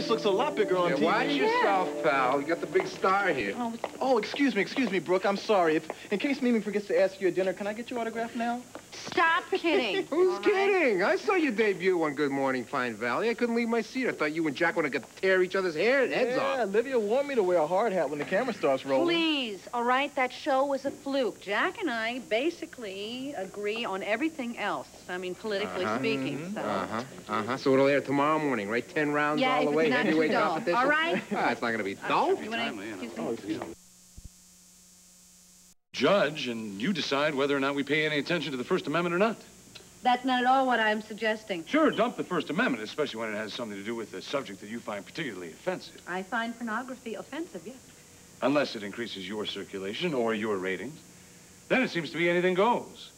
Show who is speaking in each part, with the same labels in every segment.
Speaker 1: place looks a lot bigger on TV.
Speaker 2: Watch yourself, pal. You got the big star here.
Speaker 1: Oh, excuse me, Brooke. I'm sorry. In case Mimi forgets to ask you at dinner, can I get your autograph now?
Speaker 3: Stop kidding.
Speaker 2: Who's kidding? I saw your debut on Good Morning, Fine Valley. I couldn't leave my seat. I thought you and Jack were going to tear each other's heads off.
Speaker 1: Yeah, Olivia warned me to wear a hard hat when the camera starts rolling.
Speaker 3: Please, all right? That show was a fluke. Jack and I basically agree on everything else. I mean, politically speaking, so...
Speaker 2: So it'll air tomorrow morning, right? 10 rounds all the way, heavyweight competition.
Speaker 3: All right?
Speaker 2: It's not going to be dull.
Speaker 3: You wanna, excuse me?
Speaker 4: Judge, and you decide whether or not we pay any attention to the First Amendment or not.
Speaker 3: That's not at all what I'm suggesting.
Speaker 4: Sure, dump the First Amendment, especially when it has something to do with a subject that you find particularly offensive.
Speaker 3: I find pornography offensive, yes.
Speaker 4: Unless it increases your circulation or your ratings. Then it seems to be anything goes.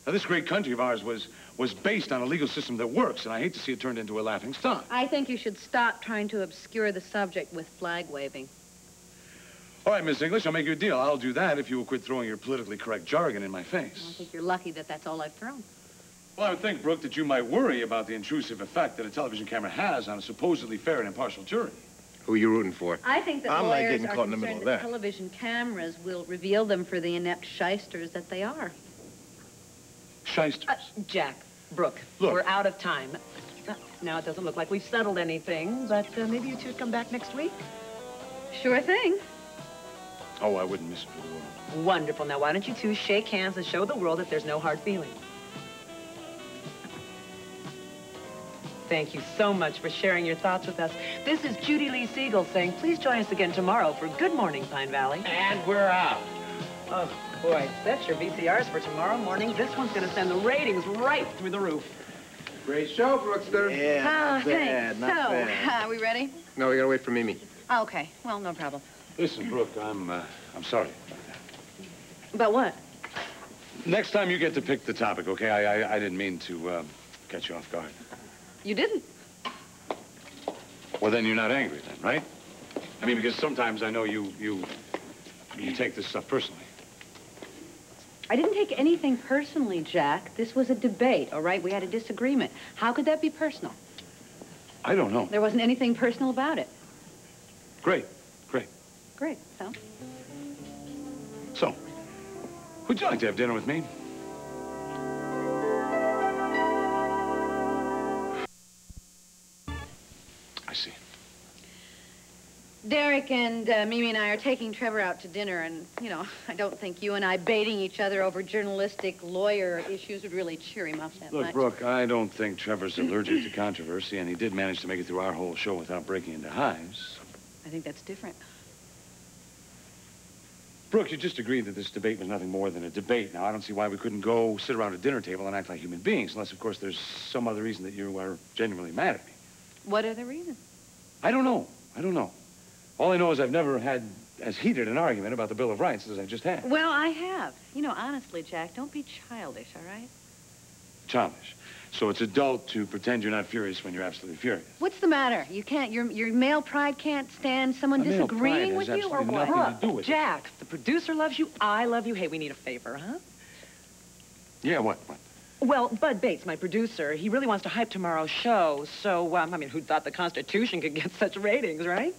Speaker 4: Now, this great country of ours was based on a legal system that works, and I hate to see it turned into a laughing stock.
Speaker 3: I think you should stop trying to obscure the subject with flag waving.
Speaker 4: All right, Miss English, I'll make you a deal. I'll do that if you will quit throwing your politically correct jargon in my face.
Speaker 3: I think you're lucky that that's all I've thrown.
Speaker 4: Well, I would think, Brooke, that you might worry about the intrusive effect that a television camera has on a supposedly fair and impartial jury.
Speaker 2: Who are you rooting for?
Speaker 3: I think that
Speaker 1: I'm not
Speaker 3: lawyers
Speaker 1: getting
Speaker 3: are
Speaker 1: caught in the middle
Speaker 3: concerned
Speaker 1: of
Speaker 3: that
Speaker 1: that.
Speaker 3: television cameras will reveal them for the inept shysters that they are.
Speaker 4: Shysters.
Speaker 5: Jack, Brooke,
Speaker 4: Look.
Speaker 5: we're out of time. Now, it doesn't look like we've settled anything, but maybe you two come back next week?
Speaker 3: Sure thing.
Speaker 4: Oh, I wouldn't miss it for the world.
Speaker 5: Wonderful. Now, why don't you two shake hands and show the world that there's no hard feelings? Thank you so much for sharing your thoughts with us. This is Judy Lee Siegel saying, please join us again tomorrow for Good Morning, Pine Valley.
Speaker 2: And we're out.
Speaker 5: Oh, boy, set your VCRs for tomorrow morning. This one's going to send the ratings right through the roof.
Speaker 2: Great show, Brookster.
Speaker 1: Yeah, not bad,
Speaker 3: Thanks.
Speaker 1: not
Speaker 3: So,
Speaker 1: bad.
Speaker 3: are we ready?
Speaker 2: No, we got to wait for Mimi.
Speaker 3: Okay, well, no problem.
Speaker 4: Listen, Brooke, I'm sorry about that.
Speaker 3: About what?
Speaker 4: Next time you get to pick the topic, okay? I didn't mean to catch you off guard.
Speaker 3: You didn't.
Speaker 4: Well, then you're not angry then, right? I mean, because sometimes I know you take this stuff personally.
Speaker 3: I didn't take anything personally, Jack. This was a debate, all right? We had a disagreement. How could that be personal?
Speaker 4: I don't know.
Speaker 3: There wasn't anything personal about it.
Speaker 4: Great, great.
Speaker 3: Great, so?
Speaker 4: So, would you like to have dinner with me? I see.
Speaker 3: Derek and Mimi and I are taking Trevor out to dinner, and, you know, I don't think you and I baiting each other over journalistic lawyer issues would really cheer him up that much.
Speaker 4: Look, Brooke, I don't think Trevor's allergic to controversy, and he did manage to make it through our whole show without breaking into hives.
Speaker 3: I think that's different.
Speaker 4: Brooke, you just agreed that this debate was nothing more than a debate. Now, I don't see why we couldn't go sit around a dinner table and act like human beings, unless, of course, there's some other reason that you are genuinely mad at me.
Speaker 3: What are the reasons?
Speaker 4: I don't know. I don't know. All I know is I've never had as heated an argument about the Bill of Rights as I just had.
Speaker 3: Well, I have. You know, honestly, Jack, don't be childish, all right?
Speaker 4: Childish. So it's adult to pretend you're not furious when you're absolutely furious.
Speaker 3: What's the matter? You can't, your male pride can't stand someone disagreeing with you, or what?
Speaker 4: Nothing to do with it.
Speaker 5: Jack, the producer loves you, I love you. Hey, we need a favor, huh?
Speaker 4: Yeah, what?
Speaker 5: Well, Bud Bates, my producer, he really wants to hype tomorrow's show. So, I mean, who thought the Constitution could get such ratings, right?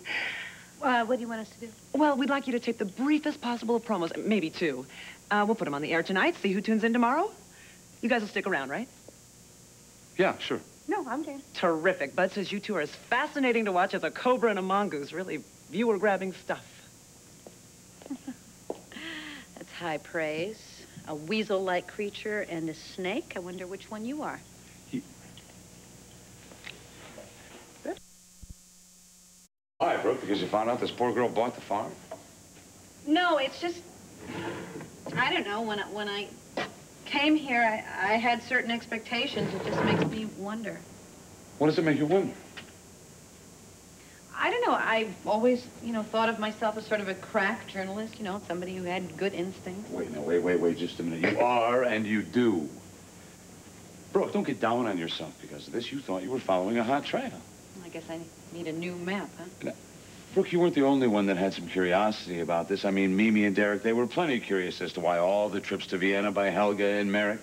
Speaker 3: What do you want us to do?
Speaker 5: Well, we'd like you to tape the briefest possible of promos, maybe two. We'll put them on the air tonight, see who tunes in tomorrow. You guys will stick around, right?
Speaker 4: Yeah, sure.
Speaker 3: No, I'm game.
Speaker 5: Terrific. Bud says you two are as fascinating to watch as a cobra and a mongoose. Really viewer-grabbing stuff.
Speaker 3: That's high praise. A weasel-like creature and a snake. I wonder which one you are.
Speaker 4: Why, Brooke? Because you found out this poor girl bought the farm?
Speaker 3: No, it's just, I don't know, when I came here, I had certain expectations. It just makes me wonder.
Speaker 4: What does it make you wonder?
Speaker 3: I don't know. I've always, you know, thought of myself as sort of a crack journalist, you know, somebody who had good instincts.
Speaker 4: Wait just a minute. You are and you do. Brooke, don't get down on yourself because of this. You thought you were following a hot trail.
Speaker 3: I guess I need a new map, huh?
Speaker 4: Now, Brooke, you weren't the only one that had some curiosity about this. I mean, Mimi and Derek, they were plenty curious as to why all the trips to Vienna by Helga and Marrick.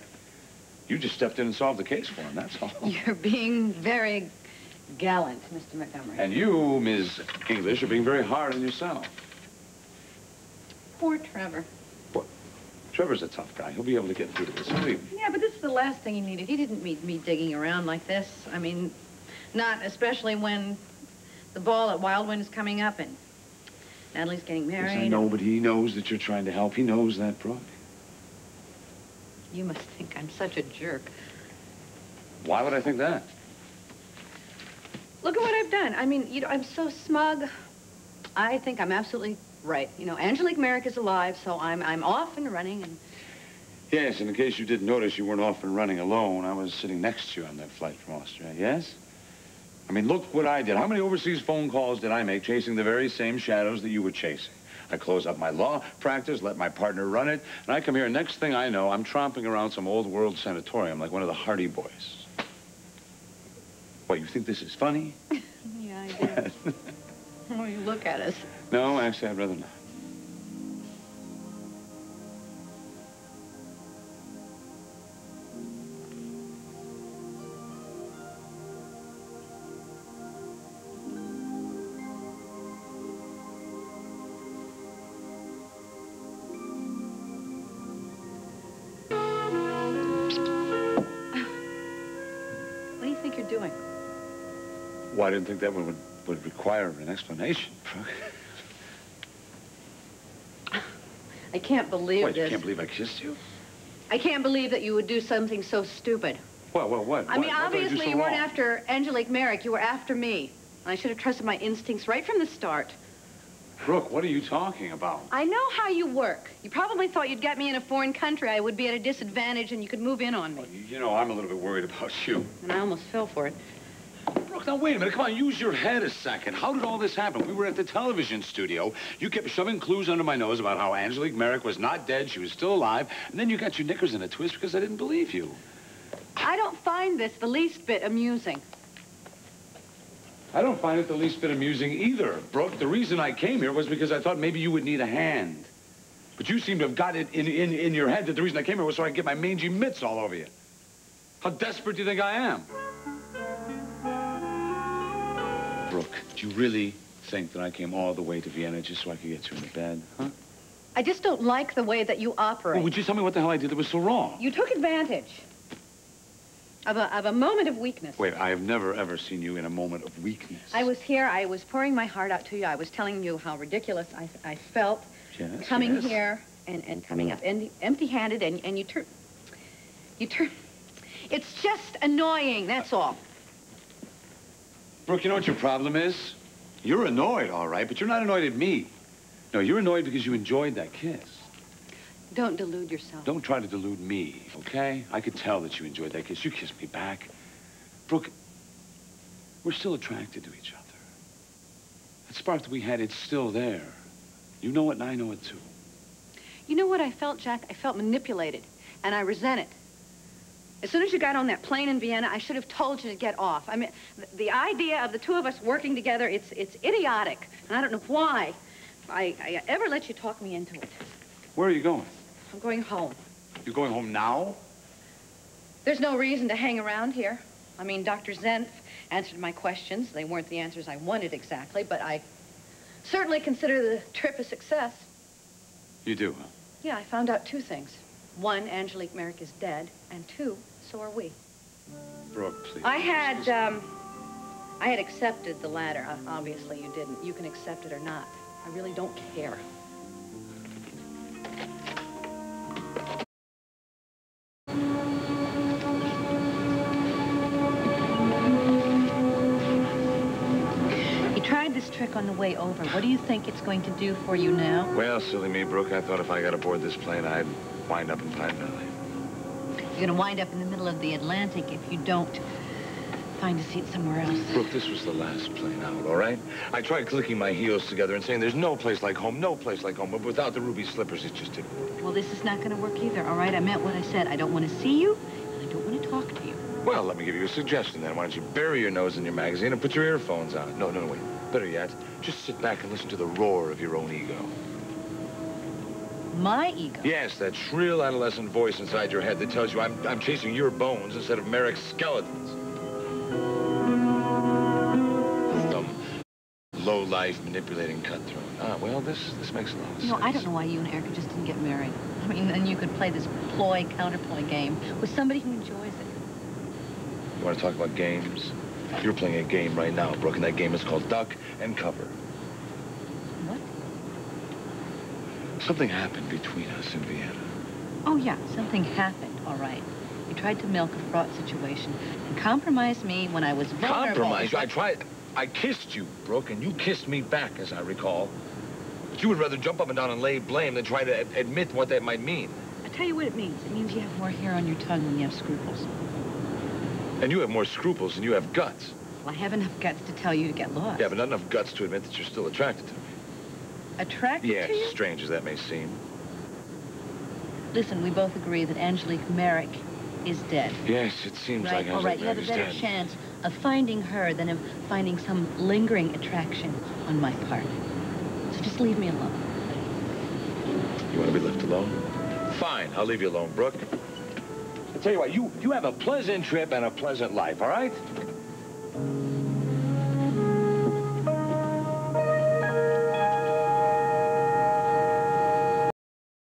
Speaker 4: You just stepped in and solved the case for them, that's all.
Speaker 3: You're being very gallant, Mr. Montgomery.
Speaker 4: And you, Ms. English, are being very hard on yourself.
Speaker 3: Poor Trevor.
Speaker 4: What? Trevor's a tough guy. He'll be able to get through this, believe me.
Speaker 3: Yeah, but this is the last thing he needed. He didn't need me digging around like this. I mean, not especially when the ball at Wild Wind is coming up and Natalie's getting married.
Speaker 4: Yes, I know, but he knows that you're trying to help. He knows that, Brooke.
Speaker 3: You must think I'm such a jerk.
Speaker 4: Why would I think that?
Speaker 3: Look at what I've done. I mean, you know, I'm so smug. I think I'm absolutely right. You know, Angelic Marrick is alive, so I'm off and running and...
Speaker 4: Yes, and in case you didn't notice, you weren't off and running alone. I was sitting next to you on that flight from Austria, yes? I mean, look what I did. How many overseas phone calls did I make chasing the very same shadows that you were chasing? I close up my law practice, let my partner run it, and I come here, next thing I know, I'm tromping around some old world sanatorium like one of the Hardy Boys. What, you think this is funny?
Speaker 3: Yeah, I do. Oh, you look at us.
Speaker 4: No, actually, I'd rather not.
Speaker 3: What do you think you're doing?
Speaker 4: Well, I didn't think that would require an explanation, Brooke.
Speaker 3: I can't believe
Speaker 4: What,
Speaker 3: this.
Speaker 4: you can't believe I kissed you?
Speaker 3: I can't believe that you would do something so stupid.
Speaker 4: What?
Speaker 3: I mean,
Speaker 4: What did I do
Speaker 3: obviously
Speaker 4: so
Speaker 3: you weren't
Speaker 4: wrong?
Speaker 3: after Angelic Marrick. You were after me. And I should have trusted my instincts right from the start.
Speaker 4: Brooke, what are you talking about?
Speaker 3: I know how you work. You probably thought you'd get me in a foreign country. I would be at a disadvantage and you could move in on me.
Speaker 4: Well, you know, I'm a little bit worried about you.
Speaker 3: And I almost fell for it.
Speaker 4: Brooke, now wait a minute. Come on, use your head a second. How did all this happen? We were at the television studio. You kept shoving clues under my nose about how Angelic Marrick was not dead. She was still alive. And then you got your knickers in a twist because I didn't believe you.
Speaker 3: I don't find this the least bit amusing.
Speaker 4: I don't find it the least bit amusing either, Brooke. The reason I came here was because I thought maybe you would need a hand. But you seem to have got it in your head that the reason I came here was so I could get my mangy mitts all over you. How desperate do you think I am? Brooke, do you really think that I came all the way to Vienna just so I could get you into bed, huh?
Speaker 3: I just don't like the way that you operate.
Speaker 4: Well, would you tell me what the hell I did that was so wrong?
Speaker 3: You took advantage of a moment of weakness.
Speaker 4: Wait, I have never, ever seen you in a moment of weakness.
Speaker 3: I was here. I was pouring my heart out to you. I was telling you how ridiculous I felt coming here and coming up empty-handed, and you turn. It's just annoying, that's all.
Speaker 4: Brooke, you know what your problem is? You're annoyed, all right, but you're not annoyed at me. No, you're annoyed because you enjoyed that kiss.
Speaker 3: Don't delude yourself.
Speaker 4: Don't try to delude me, okay? I could tell that you enjoyed that kiss. You kissed me back. Brooke, we're still attracted to each other. That spark that we had, it's still there. You know it and I know it too.
Speaker 3: You know what I felt, Jack? I felt manipulated, and I resent it. As soon as you got on that plane in Vienna, I should have told you to get off. I mean, the idea of the two of us working together, it's idiotic. And I don't know why I ever let you talk me into it.
Speaker 4: Where are you going?
Speaker 3: I'm going home.
Speaker 4: You're going home now?
Speaker 3: There's no reason to hang around here. I mean, Dr. Zenf answered my questions. They weren't the answers I wanted exactly, but I certainly consider the trip a success.
Speaker 4: You do, huh?
Speaker 3: Yeah, I found out two things. One, Angelic Marrick is dead, and two, so are we.
Speaker 4: Brooke, please.
Speaker 3: I had accepted the latter. Obviously, you didn't. You can accept it or not. I really don't care. You tried this trick on the way over. What do you think it's going to do for you now?
Speaker 4: Well, silly me, Brooke. I thought if I got aboard this plane, I'd wind up in Pine Valley.
Speaker 3: You're going to wind up in the middle of the Atlantic if you don't find a seat somewhere else.
Speaker 4: Brooke, this was the last plane out, all right? I tried clicking my heels together and saying there's no place like home, no place like home, but without the ruby slippers, it just didn't work.
Speaker 3: Well, this is not going to work either, all right? I meant what I said. I don't want to see you, and I don't want to talk to you.
Speaker 4: Well, let me give you a suggestion then. Why don't you bury your nose in your magazine and put your earphones on? No, wait. Better yet, just sit back and listen to the roar of your own ego.
Speaker 3: My ego?
Speaker 4: Yes, that shrill adolescent voice inside your head that tells you I'm chasing your bones instead of Marrick's skeletons.
Speaker 6: low-life, manipulating cutthroat. Ah, well, this makes a lot of sense.
Speaker 3: I don't know why you and Erica just didn't get married. I mean, then you could play this ploy-counterploy game with somebody who enjoys it.
Speaker 6: You want to talk about games? You're playing a game right now, Brooke, and that game is called Duck and Cover.
Speaker 3: What?
Speaker 6: Something happened between us in Vienna.
Speaker 3: Oh, yeah, something happened, all right. You tried to milk a fraught situation and compromise me when I was vulnerable.
Speaker 6: Compromise? I tried. I kissed you, Brooke, and you kissed me back, as I recall. But you would rather jump up and down and lay blame than try to admit what that might mean.
Speaker 3: I tell you what it means. It means you have more hair on your tongue than you have scruples.
Speaker 6: And you have more scruples than you have guts.
Speaker 3: Well, I have enough guts to tell you to get lost.
Speaker 6: Yeah, but not enough guts to admit that you're still attracted to me.
Speaker 3: Attracted
Speaker 6: Yes,
Speaker 3: to you?
Speaker 6: strange as that may seem.
Speaker 3: Listen, we both agree that Angelic Marrick is dead.
Speaker 6: Yes, it seems like
Speaker 3: all right, you have a
Speaker 6: Angelic
Speaker 3: better
Speaker 6: Marrick's dead.
Speaker 3: chance of finding her than of finding some lingering attraction on my part. So just leave me alone.
Speaker 6: You want to be left alone? Fine, I'll leave you alone, Brooke.
Speaker 4: I'll tell you what, you have a pleasant trip and a pleasant life, all right?